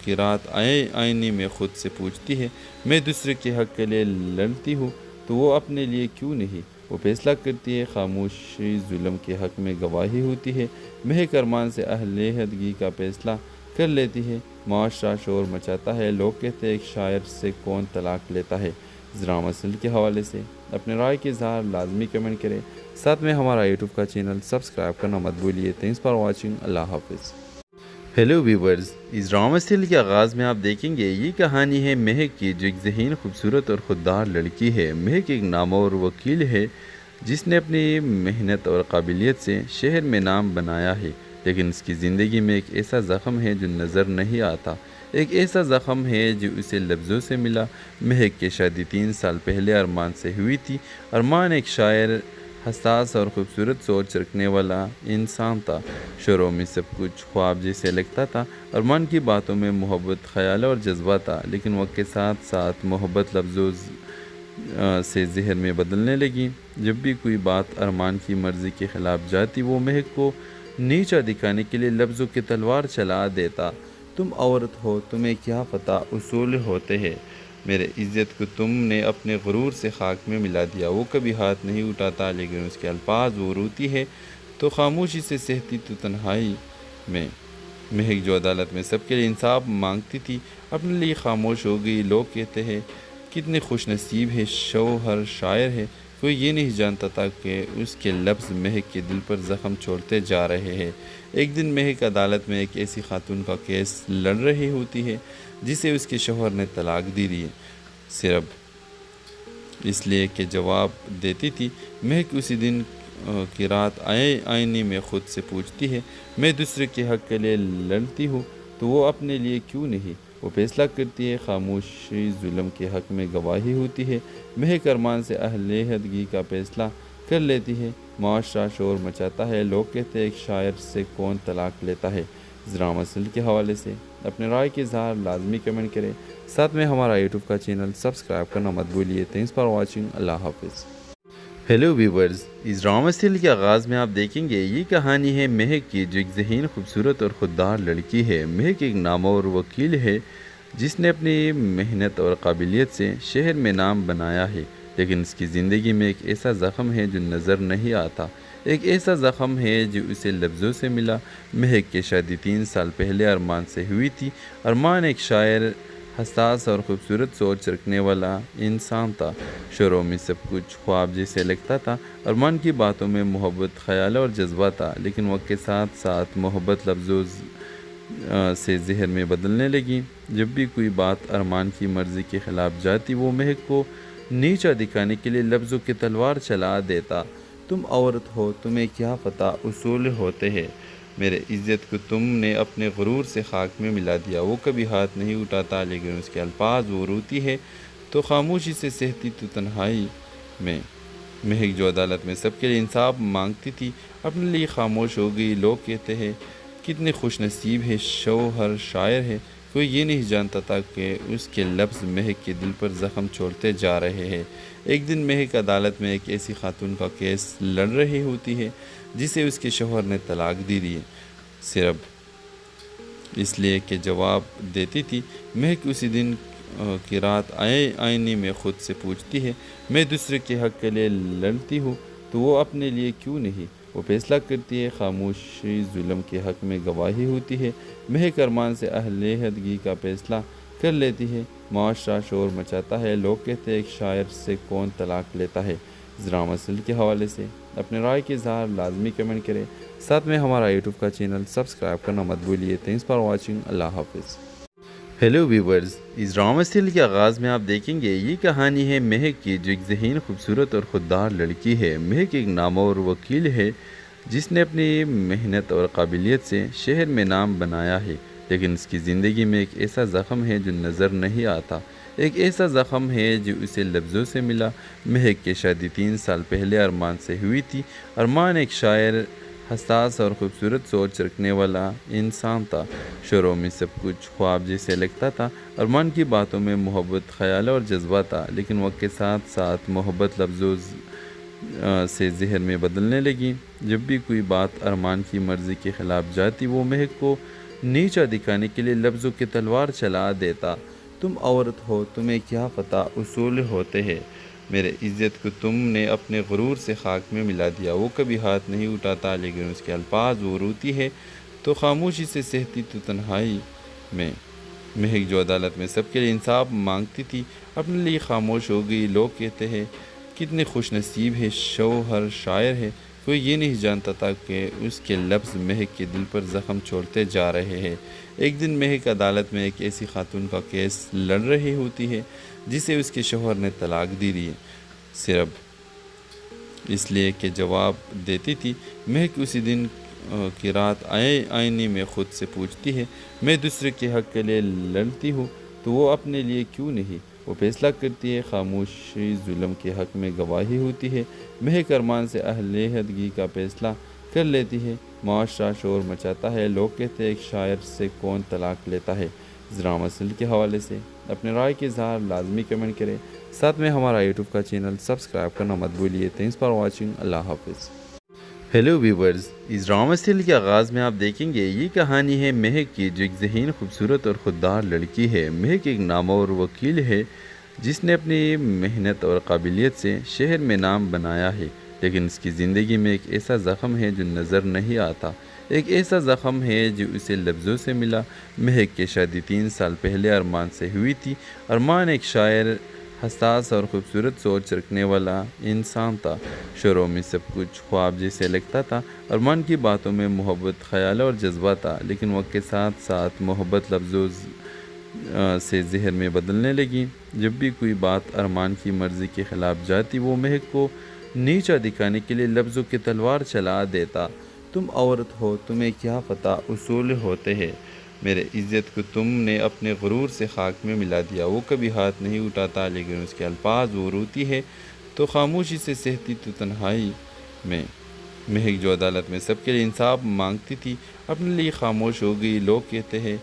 کی رات آئینے میں خود سے پوچھتی ہے، میں دوسرے کے حق کے لیے لڑتی ہوں تو وہ اپنے لیے کیوں نہیں؟ وہ فیصلہ کرتی ہے، خاموشی ظلم کے حق میں گواہی ہوتی ہے۔ مہک ارمان سے علیحدگی کا فیصلہ کر لیتی ہے۔ معاشرہ شور مچاتا ہے، لوگ کہتے ہیں ایک شاعر سے کون طلاق لیتا ہے۔ اس ڈرامہ سیریل کے حوالے سے اپنے رائے کے اظہار لازمی کمنٹ کریں، ساتھ میں ہمارا یوٹیوب کا چینل سبسکرائب کرنا مت بھولیے۔ تھینکس فار واچنگ، اللہ حافظ۔ ہیلو ویورز، اس ڈرامہ سیریل کے آغاز میں آپ دیکھیں گے یہ کہانی ہے مہک کی، جو ایک ذہین، خوبصورت اور خوددار لڑکی ہے۔ مہک ایک نامور وکیل ہے جس نے اپنی محنت اور قابلیت سے شہر میں نام بنایا ہے، لیکن اس کی زندگی میں ایک ایسا زخم ہے جو نظر نہیں آتا۔ ایک ایسا زخم ہے جو اسے لفظوں سے ملا۔ مہک کی شادی 3 سال پہلے ارمان سے ہوئی تھی۔ ارمان ایک شاعر، حساس اور خوبصورت سوچ رکھنے والا انسان تھا۔ شروع میں سب کچھ خواب جیسے لگتا تھا۔ ارمان کی باتوں میں محبت، خیال اور جذبہ تھا، لیکن وقت کے ساتھ ساتھ محبت لفظوں سے ذہن میں بدلنے لگی۔ جب بھی کوئی بات ارمان کی مرضی کے خلاف جاتی، وہ مہک کو نیچا دکھانے کے لیے لفظوں کی تلوار چلا دیتا۔ تم عورت ہو، تمہیں کیا پتہ اصول ہوتے ہیں، میرے عزت کو تم نے اپنے غرور سے خاک میں ملا دیا۔ وہ کبھی ہاتھ نہیں اٹھاتا، لیکن اس کے الفاظ وہ روتی ہے تو خاموشی سے سہتی تو تنہائی میں۔ مہک جو عدالت میں سب کے لیے انصاف مانگتی تھی، اپنے لیے خاموش ہو گئی۔ لوگ کہتے ہیں کتنے خوش نصیب ہے شوہر شاعر ہے، کوئی یہ نہیں جانتا تھا کہ اس کے لفظ مہک کے دل پر زخم چھوڑتے جا رہے ہیں۔ ایک دن مہک عدالت میں ایک ایسی خاتون کا کیس لڑ رہی ہوتی ہے جسے اس کے شوہر نے طلاق دی ہے، صرف اس لیے کہ جواب دیتی تھی۔ مہک اسی دن کی رات آئینے میں خود سے پوچھتی ہے، میں دوسرے کے حق کے لیے لڑتی ہوں تو وہ اپنے لیے کیوں نہیں؟ وہ فیصلہ کرتی ہے، خاموشی ظلم کے حق میں گواہی ہوتی ہے۔ مہک ارمان سے علیحدگی کا فیصلہ کر لیتی ہے۔ معاشرہ شور مچاتا ہے، لوگ کہتے ہیں ایک شاعر سے کون طلاق لیتا ہے۔ اس ڈرامہ سیریل کے حوالے سے اپنے رائے کے اظہار لازمی کمنٹ کریں، ساتھ میں ہمارا یوٹیوب کا چینل سبسکرائب کرنا مت بھولیے۔ تھینکس فار واچنگ، اللہ حافظ۔ ہیلو ویورز، اس ڈرامہ سیریل کے آغاز میں آپ دیکھیں گے یہ کہانی ہے مہک کی، جو ایک ذہین، خوبصورت اور خوددار لڑکی ہے۔ مہک ایک نامور وکیل ہے جس نے اپنی محنت اور قابلیت سے شہر میں نام بنایا ہے، لیکن اس کی زندگی میں ایک ایسا زخم ہے جو نظر نہیں آتا۔ ایک ایسا زخم ہے جو اسے لفظوں سے ملا۔ مہک کی شادی 3 سال پہلے ارمان سے ہوئی تھی۔ ارمان ایک شاعر، حساس اور خوبصورت سوچ رکھنے والا انسان تھا۔ شروع میں سب کچھ خواب جیسے لگتا تھا۔ ارمان کی باتوں میں محبت، خیال اور جذبہ تھا، لیکن وقت کے ساتھ ساتھ محبت لفظوں سے ذہن میں بدلنے لگی۔ جب بھی کوئی بات ارمان کی مرضی کے خلاف جاتی، وہ مہک کو نیچا دکھانے کے لیے لفظوں کی تلوار چلا دیتا۔ تم عورت ہو، تمہیں کیا پتہ اصول ہوتے ہیں، میرے عزت کو تم نے اپنے غرور سے خاک میں ملا دیا۔ وہ کبھی ہاتھ نہیں اٹھاتا، لیکن اس کے الفاظ وہ روتی ہے تو خاموشی سے سہتی تو تنہائی میں۔ مہک جو عدالت میں سب کے لیے انصاف مانگتی تھی، اپنے لیے خاموش ہو گئی۔ لوگ کہتے ہیں کتنے خوش نصیب ہے شوہر شاعر ہے، کوئی یہ نہیں جانتا تھا کہ اس کے لفظ مہک کے دل پر زخم چھوڑتے جا رہے ہیں۔ ایک دن مہک عدالت میں ایک ایسی خاتون کا کیس لڑ رہی ہوتی ہے جسے اس کے شوہر نے طلاق دی ہے، صرف اس لیے کہ جواب دیتی تھی۔ مہک اسی دن کی رات آئینے میں خود سے پوچھتی ہے، میں دوسرے کے حق کے لیے لڑتی ہوں تو وہ اپنے لیے کیوں نہیں؟ وہ فیصلہ کرتی ہے، خاموشی ظلم کے حق میں گواہی ہوتی ہے۔ مہک ارمان سے علیحدگی کا فیصلہ کر لیتی ہے۔ معاشرہ شور مچاتا ہے، لوگ کہتے ہیں ایک شاعر سے کون طلاق لیتا ہے۔ اس ڈرامہ سیریل کے حوالے سے اپنے رائے کے اظہار لازمی کمنٹ کریں، ساتھ میں ہمارا یوٹیوب کا چینل سبسکرائب کرنا مت بھولیے۔ تھینکس فار واچنگ، اللہ حافظ۔ ہیلو ویورز، اس ڈرامہ سیریل کے آغاز میں آپ دیکھیں گے یہ کہانی ہے مہک کی، جو ایک ذہین، خوبصورت اور خوددار لڑکی ہے۔ مہک ایک نامور وکیل ہے جس نے اپنی محنت اور قابلیت سے شہر میں نام بنایا ہے، لیکن اس کی زندگی میں ایک ایسا زخم ہے جو نظر نہیں آتا۔ ایک ایسا زخم ہے جو اسے لفظوں سے ملا۔ مہک کی شادی 3 سال پہلے ارمان سے ہوئی تھی۔ ارمان ایک شاعر، حساس اور خوبصورت سوچ رکھنے والا انسان تھا۔ شروع میں سب کچھ خواب جیسے لگتا تھا اور من کی باتوں میں محبت، خیال اور جذبہ تھا، لیکن وقت کے ساتھ ساتھ محبت لفظوں سے ذہن میں بدلنے لگی۔ جب بھی کوئی بات ارمان کی مرضی کے خلاف جاتی، وہ مہک کو نیچا دکھانے کے لیے لفظوں کی تلوار چلا دیتا۔ تم عورت ہو، تمہیں کیا پتہ اصول ہوتے ہیں، میرے عزت کو تم نے اپنے غرور سے خاک میں ملا دیا۔ وہ کبھی ہاتھ نہیں اٹھاتا، لیکن اس کے الفاظ وہ روتی ہے تو خاموشی سے سہتی تو تنہائی میں۔ مہک جو عدالت میں سب کے لیے انصاف مانگتی تھی، اپنے لیے خاموش ہو گئی۔ لوگ کہتے ہیں کتنے خوش نصیب ہے، شوہر شاعر ہے۔ کوئی یہ نہیں جانتا تھا کہ اس کے لفظ مہک کے دل پر زخم چھوڑتے جا رہے ہیں۔ ایک دن مہک عدالت میں ایک ایسی خاتون کا کیس لڑ رہی ہوتی ہے جسے اس کے شوہر نے طلاق دی ہے، صرف اس لیے کہ جواب دیتی تھی۔ مہک اسی دن کی رات آئینے میں خود سے پوچھتی ہے، میں دوسرے کے حق کے لیے لڑتی ہوں تو وہ اپنے لیے کیوں نہیں؟ وہ فیصلہ کرتی ہے، خاموشی ظلم کے حق میں گواہی ہوتی ہے۔ مہک ارمان سے علیحدگی کا فیصلہ کر لیتی ہے۔ معاشرہ شور مچاتا ہے، لوگ کہتے ہیں ایک شاعر سے کون طلاق لیتا ہے۔ اس ڈرامہ سیریل کے حوالے سے اپنے رائے کے اظہار لازمی کمنٹ کریں، ساتھ میں ہمارا یوٹیوب کا چینل سبسکرائب کرنا مت بھولیے۔ تھینکس فار واچنگ، اللہ حافظ۔ ہیلو ویورز، اس ڈرامہ سیریل کے آغاز میں آپ دیکھیں گے یہ کہانی ہے مہک کی، جو ایک ذہین، خوبصورت اور خوددار لڑکی ہے۔ مہک ایک نامور وکیل ہے جس نے اپنی محنت اور قابلیت سے شہر میں نام بنایا ہے، لیکن اس کی زندگی میں ایک ایسا زخم ہے جو نظر نہیں آتا۔ ایک ایسا زخم ہے جو اسے لفظوں سے ملا۔ مہک کی شادی 3 سال پہلے ارمان سے ہوئی تھی۔ ارمان ایک شاعر، حساس اور خوبصورت سوچ رکھنے والا انسان تھا۔ شروع میں سب کچھ خواب جیسے لگتا تھا اور من کی باتوں میں محبت، خیال اور جذبہ تھا، لیکن وقت کے ساتھ ساتھ محبت لفظوں سے ذہن میں بدلنے لگی۔ جب بھی کوئی بات ارمان کی مرضی کے خلاف جاتی، وہ مہک کو نیچا دکھانے کے لیے لفظوں کی تلوار چلا دیتا۔ تم عورت ہو، تمہیں کیا پتہ اصول ہوتے ہیں، میرے عزت کو تم نے اپنے غرور سے خاک میں ملا دیا۔ وہ کبھی ہاتھ نہیں اٹھاتا، لیکن اس کے الفاظ وہ روتی ہے تو خاموشی سے سہتی تو تنہائی میں۔ مہک جو عدالت میں سب کے لیے انصاف مانگتی تھی، اپنے لیے خاموش ہو گئی۔ لوگ کہتے ہیں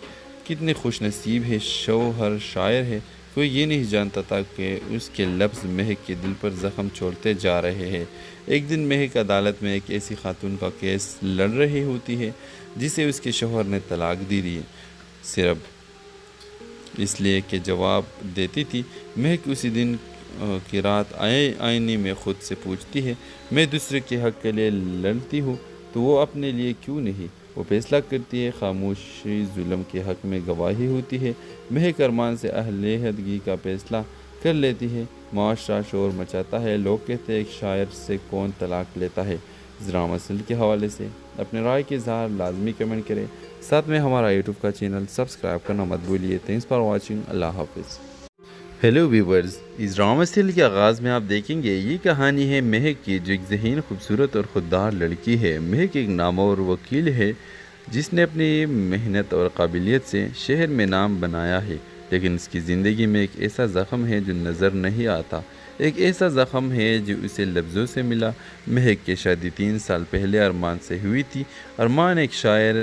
کتنے خوش نصیب ہے، شوہر شاعر ہے۔ کوئی یہ نہیں جانتا تھا کہ اس کے لفظ مہک کے دل پر زخم چھوڑتے جا رہے ہیں۔ ایک دن مہک عدالت میں ایک ایسی خاتون کا کیس لڑ رہی ہوتی ہے جسے اس کے شوہر نے طلاق دی ہے، صرف اس لیے کہ جواب دیتی تھی۔ مہک اسی دن کی رات آئینے میں خود سے پوچھتی ہے، میں دوسرے کے حق کے لیے لڑتی ہوں تو وہ اپنے لیے کیوں نہیں؟ وہ فیصلہ کرتی ہے، خاموشی ظلم کے حق میں گواہی ہوتی ہے۔ مہک ارمان سے علیحدگی کا فیصلہ کر لیتی ہے۔ معاشرہ شور مچاتا ہے، لوگ کہتے ہیں ایک شاعر سے کون طلاق لیتا ہے۔ اس ڈرامہ سیریل کے حوالے سے اپنے رائے کے اظہار لازمی کمنٹ کریں، ساتھ میں ہمارا یوٹیوب کا چینل سبسکرائب کرنا مت بھولیے۔ تھینکس فار واچنگ، اللہ حافظ۔ ہیلو ویورز، اس ڈرامہ سیریل کے آغاز میں آپ دیکھیں گے یہ کہانی ہے مہک کی، جو ایک ذہین، خوبصورت اور خوددار لڑکی ہے۔ مہک ایک نامور وکیل ہے جس نے اپنی محنت اور قابلیت سے شہر میں نام بنایا ہے، لیکن اس کی زندگی میں ایک ایسا زخم ہے جو نظر نہیں آتا۔ ایک ایسا زخم ہے جو اسے لفظوں سے ملا۔ مہک کی شادی 3 سال پہلے ارمان سے ہوئی تھی۔ ارمان ایک شاعر،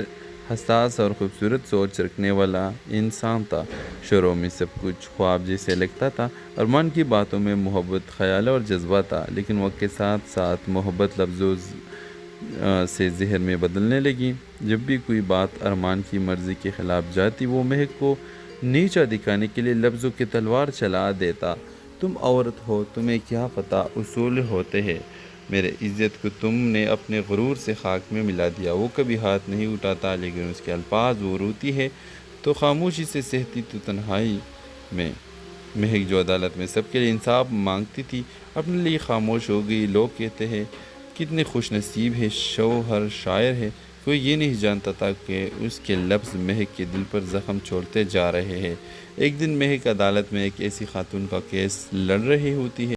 حساس اور خوبصورت سوچ رکھنے والا انسان تھا۔ شروع میں سب کچھ خواب جیسے لگتا تھا اور من کی باتوں میں محبت، خیال اور جذبہ تھا، لیکن وقت کے ساتھ ساتھ محبت لفظوں سے ذہن میں بدلنے لگی۔ جب بھی کوئی بات ارمان کی مرضی کے خلاف جاتی، وہ مہک کو نیچا دکھانے کے لیے لفظوں کی تلوار چلا دیتا۔ تم عورت ہو، تمہیں کیا پتہ اصول ہوتے ہیں، میرے عزت کو تم نے اپنے غرور سے خاک میں ملا دیا۔ وہ کبھی ہاتھ نہیں اٹھاتا، لیکن اس کے الفاظ وہ روتی ہے تو خاموشی سے سہتی تو تنہائی میں۔ مہک جو عدالت میں سب کے لیے انصاف مانگتی تھی، اپنے لیے خاموش ہو گئی۔ لوگ کہتے ہیں کتنے خوش نصیب ہے، شوہر شاعر ہے۔ کوئی یہ نہیں جانتا تھا کہ اس کے لفظ مہک کے دل پر زخم چھوڑتے جا رہے ہیں۔ ایک دن مہک عدالت میں ایک ایسی خاتون کا کیس لڑ رہی ہوتی ہے